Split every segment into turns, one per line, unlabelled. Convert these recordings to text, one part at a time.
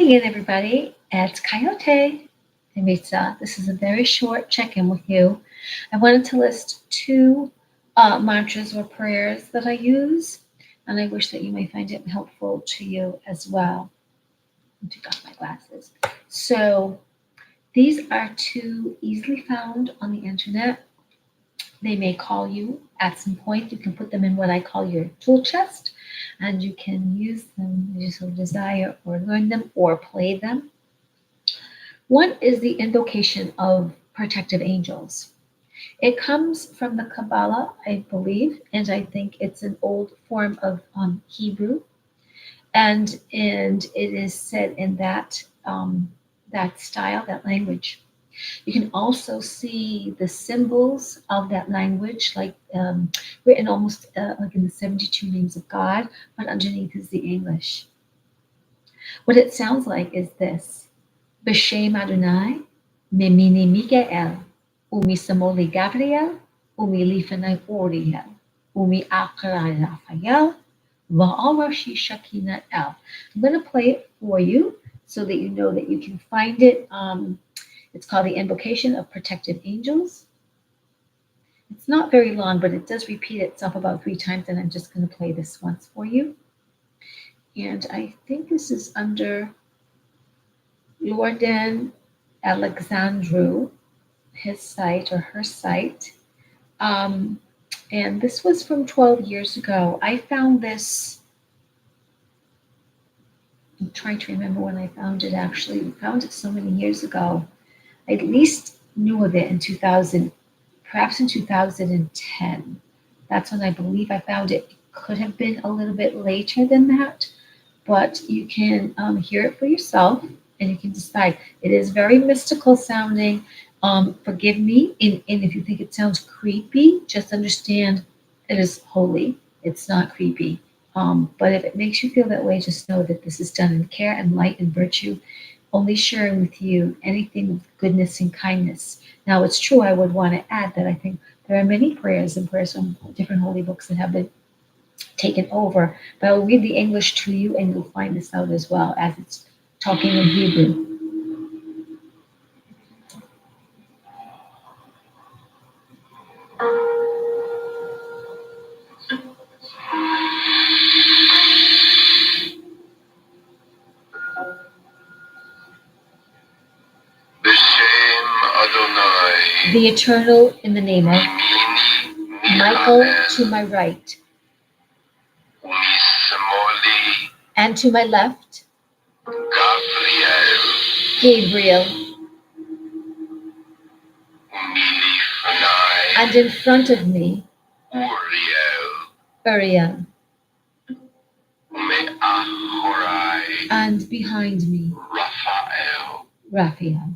again, everybody. It's Coyote and Mitza. This is a very short check-in with you. I wanted to list two mantras or prayers that I use, and I wish that you may find it helpful to you as well. Let me take off my glasses. So these are two easily found on the internet. They may call you at some point. You can put them in what I call your tool chest, and you can use them as you so desire, or learn them, or play them. One is the invocation of protective angels. It comes from the Kabbalah, I believe, and I think it's an old form of Hebrew, and it is said in that style, that language. You can also see the symbols of that language, like written almost like in the 72 names of God, but underneath is the English. What it sounds like is this: B'Shem Adonai, Memini Mikael, Umi Samoli Gabriel, Umi Lifanai Oriel, Umi Akara Raphael, Va'arashi Shakina El. I'm going to play it for you so that you know that you can find it. It's called the Invocation of Protective Angels. It's not very long, but it does repeat itself about 3 times, and I'm just going to play this once for you. And I think this is under Lorden Alexandru, his site or her site. And this was from 12 years ago. I found this, I'm trying to remember when I found it actually. We found it so many years ago. I at least knew of it in 2000, perhaps in 2010. That's when I believe I found it. It could have been a little bit later than that, but you can hear it for yourself and you can decide. It is very mystical sounding. Forgive me, and if you think it sounds creepy, just understand it is holy. It's not creepy. But if it makes you feel that way, just know that this is done in care and light and virtue, only sharing with you anything with goodness and kindness. Now, it's true, I would want to add that I think there are many prayers and prayers from different holy books that have been taken over, but I'll read the English to you and you'll find this out as well as it's talking in Hebrew. The Eternal, in the name of Michael to my right, and to my left, Gabriel, and in front of me, Uriel, and behind me, Raphael,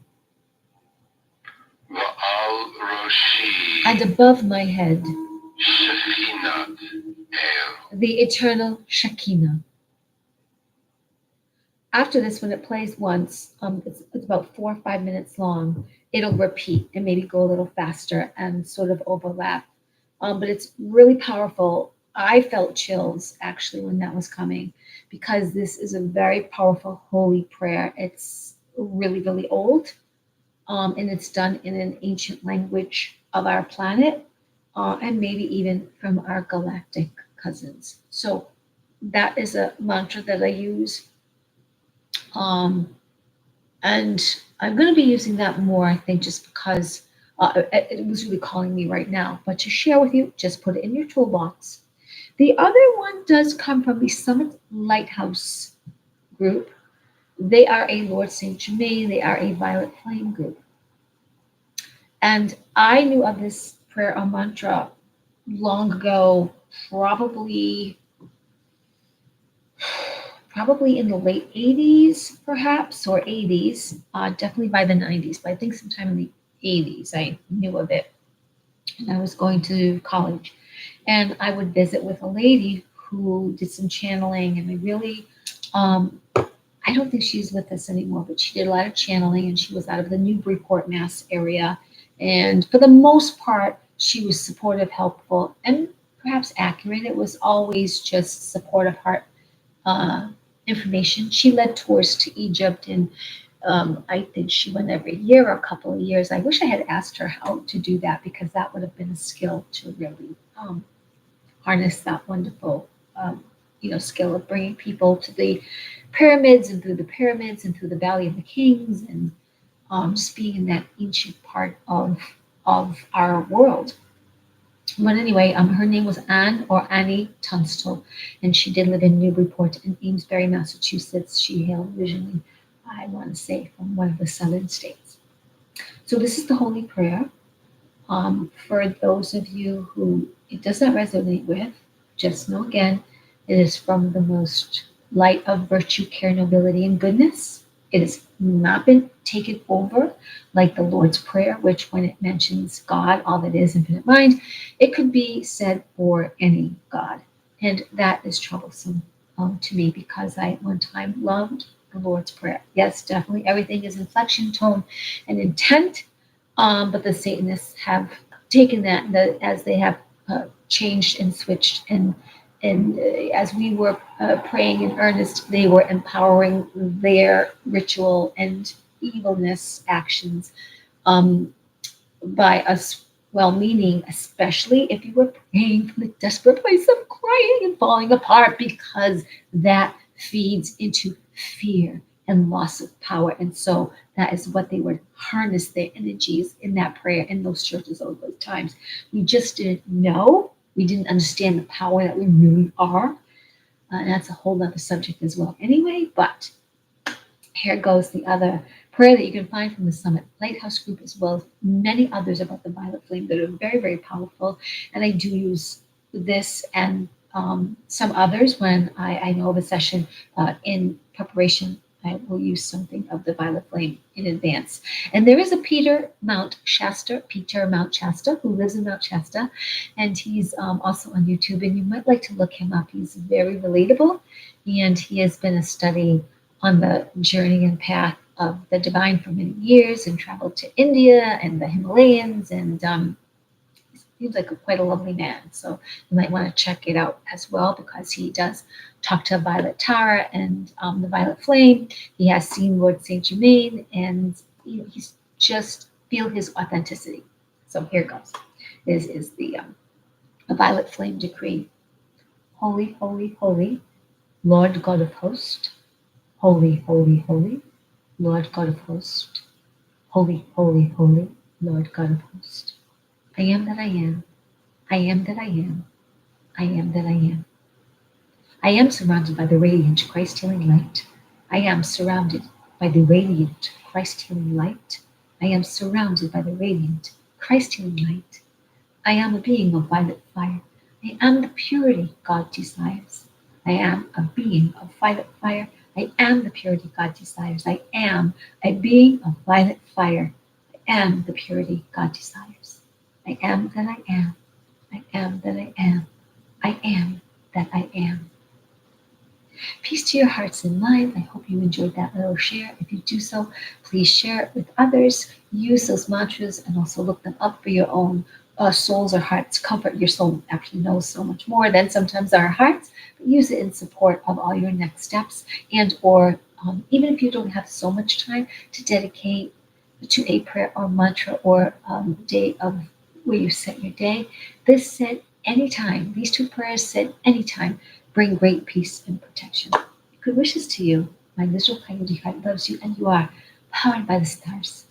and above my head, the eternal Shekinah. After this, when it plays once, it's about 4 or 5 minutes long, it'll repeat and maybe go a little faster and sort of overlap. But it's really powerful. I felt chills actually when that was coming, because this is a very powerful holy prayer. It's really, really old, and it's done in an ancient language of our planet, and maybe even from our galactic cousins. So that is a mantra that I use. And I'm going to be using that more, I think, just because it was really calling me right now. But to share with you, just put it in your toolbox. The other one does come from the Summit Lighthouse group. They are a Lord Saint Germain. They are a Violet Flame group. And I knew of this prayer or mantra long ago, probably in the late 80s, perhaps, or 80s, definitely by the 90s, but I think sometime in the 80s I knew of it. And I was going to college, and I would visit with a lady who did some channeling, and I really, I don't think she's with us anymore, but she did a lot of channeling, and she was out of the Newburyport, Mass area. And for the most part, she was supportive, helpful, and perhaps accurate. It was always just supportive heart information. She led tours to Egypt, and I think she went every year or a couple of years. I wish I had asked her how to do that, because that would have been a skill to really harness that wonderful, skill of bringing people to the pyramids, and through the pyramids and through the Valley of the Kings, and just being in that ancient part of our world. But anyway, her name was Anne, or Annie Tunstall, and she did live in Newburyport in Amesbury, Massachusetts. She hailed originally, I want to say, from one of the southern states. So this is the Holy Prayer. For those of you who it does not resonate with, just know again, it is from the most light of virtue, care, nobility, and goodness. It has not been taken over like the Lord's Prayer, which when it mentions God, all that is infinite mind, it could be said for any God. And that is troublesome to me, because I at one time loved the Lord's Prayer. Yes, definitely everything is inflection, tone, and intent. But the Satanists have taken that as they have changed and switched, and as we were praying in earnest, they were empowering their ritual and evilness actions um, by us well-meaning, especially if you were praying from a desperate place of crying and falling apart, because that feeds into fear and loss of power. And so that is what they would harness their energies in that prayer in those churches all those times. We just didn't know. We didn't understand the power that we really are. And that's a whole other subject as well. Anyway, but here goes the other prayer that you can find from the Summit Lighthouse Group, as well as many others about the violet flame that are very, very powerful. And I do use this and some others when I know of a session in preparation. I will use something of the violet flame in advance. And there is a Peter Mount Shasta, who lives in Mount Shasta, and he's also on YouTube, and you might like to look him up. He's very relatable, and he has been a study on the journey and path of the divine for many years, and traveled to India and the Himalayas, and seems like quite a lovely man. So you might want to check it out as well, because he does talk to Violet Tara and the Violet Flame. He has seen Lord Saint Germain, and he's just feel his authenticity. So here goes. This is the Violet Flame decree. Holy, holy, holy, Lord God of hosts. Holy, holy, holy, Lord God of hosts. Holy, holy, holy, Lord God of hosts. I am that I am. I am that I am. I am that I am. I am surrounded by the radiant Christ healing light. I am surrounded by the radiant Christ healing light. I am surrounded by the radiant Christ healing light. I am a being of violet fire. I am the purity God desires. I am a being of violet fire. I am the purity God desires. I am a being of violet fire. I am the purity God desires. I am that I am. I am that I am. I am that I am. Peace to your hearts and minds. I hope you enjoyed that little share. If you do so, please share it with others. Use those mantras and also look them up for your own souls or hearts. Comfort. Your soul actually knows so much more than sometimes our hearts. But use it in support of all your next steps, and or even if you don't have so much time to dedicate to a prayer or mantra or day of where you set your day. This said anytime. These two prayers said anytime bring great peace and protection. Good wishes to you. My little coyote heart loves you, and you are powered by the stars.